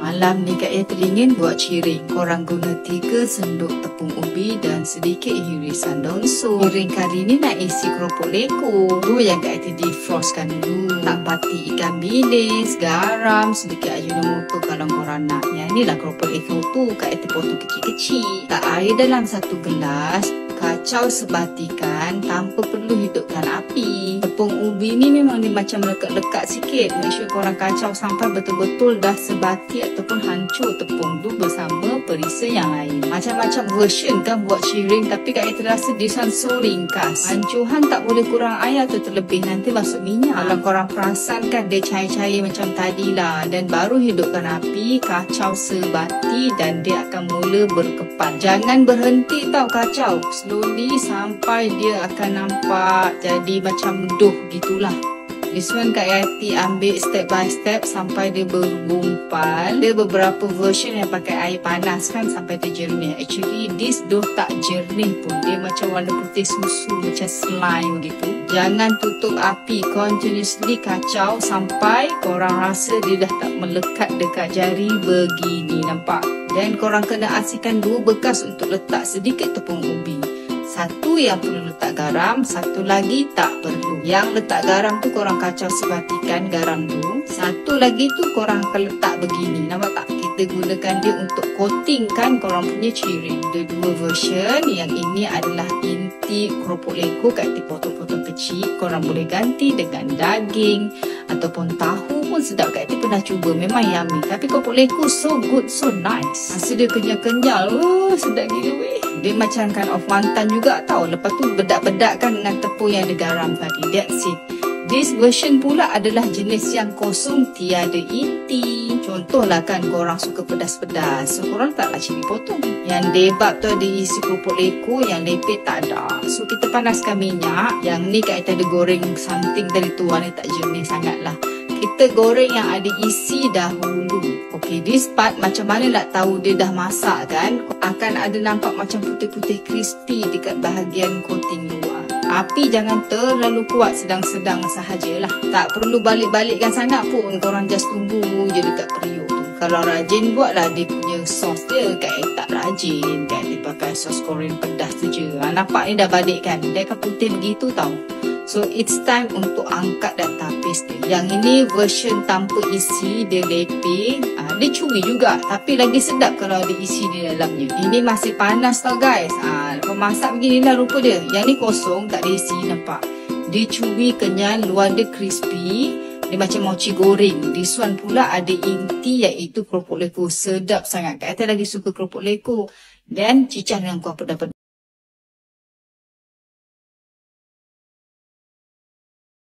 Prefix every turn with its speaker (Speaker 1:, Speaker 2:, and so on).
Speaker 1: Malam ni Kak Yaya teringin buat ciring. Korang guna 3 sendok tepung ubi dan sedikit irisan daun sup. Ciring kali ni nak isi keropok leko. Tu yang Kak Yaya defrostkan dulu. Tak pati ikan bilis, garam, sedikit ajinomoto kalau korang nak. Yang ni lah keropok leko tu. Kak Yaya potong kecil-kecil. Tak air dalam 1 gelas. Kacau sebatikan tanpa perlu hidupkan api. Tepung ubi ni memang dia macam lekat-lekat sikit. Make sure korang kacau sampai betul-betul dah sebati ataupun hancur tepung tu bersama perisa yang lain. Macam-macam version kan buat ciring, tapi Kak Yaya terasa this one so ringkas. Hancuran tak boleh kurang air atau terlebih, nanti masuk minyak. Kalau korang perasan kan dia cair-cair macam tadi lah. Dan baru hidupkan api, kacau sebati dan dia akan mula berkepan. Jangan berhenti tau kacau. Slowly sampai dia akan nampak jadi macam dough gitulah. This one Kak Yaya ambil step by step sampai dia bergumpal. Ada beberapa version yang pakai air panas kan sampai dia jernih. Actually this dough tak jernih pun. Dia macam warna putih susu, macam slime gitu. Jangan tutup api, continuously kacau sampai korang rasa dia dah tak melekat dekat jari begini, nampak? Dan korang kena asingkan 2 bekas untuk letak sedikit tepung ubi. Satu yang perlu letak garam, satu lagi tak perlu. Yang letak garam tu korang kacau sebatikan garam tu. Satu lagi tu korang akan letak begini. Nampak tak? Kita gunakan dia untuk coatingkan korang punya ciring. Ada 2 version. Yang ini adalah inti keropok leko kat potong-potong kecil. Korang boleh ganti dengan daging ataupun tahu pun sedap. Kak Yaya pernah cuba, memang yummy. Tapi keropok leko so good, so nice. Rasa dia kenyal-kenyal. Oh, sedap gila weh. Dia macam kind of mantan juga tau. Lepas tu bedak-bedakkan dengan tepung yang ada garam tadi. That's it. This version pula adalah jenis yang kosong tiada inti. Contohlah kan korang suka pedas-pedas, so korang letaklah cili potong. Yang debab tu ada isi keropok leko, yang lepet tak ada. So kita panaskan minyak. Yang ni Kak Yaya ada goreng something dari tu, warna tak jernih sangat lah. Kita goreng yang ada isi dahulu. Okay, this part macam mana nak tahu dia dah masak kan? Akan ada nampak macam putih-putih crispy dekat bahagian coating luar. Api jangan terlalu kuat, sedang-sedang sahajalah. Tak perlu balik-balikkan sangat pun. Korang just tunggu je dekat periuk tu. Kalau rajin buatlah dia punya sos dia. Kak Yaya tak rajin. Kak Yaya pakai sos goreng pedas tu je. Nampak ni dah balik kan? Dia akan putih begitu tau. So it's time untuk angkat dan tapis dia. Yang ini version tanpa isi, dia lepeh. Dia chewy juga, tapi lagi sedap kalau ada isi di dalamnya. Ini masih panas tau guys. Kalau masak beginilah rupa dia. Yang ni kosong, tak ada isi, nampak? Dia chewy, kenyal, luar dia crispy. Dia macam mochi goreng. This one pula ada inti iaitu keropok leko. Sedap sangat. Kak Yaya lagi suka keropok leko. Dan cicah dengan kuah pedas-pedas.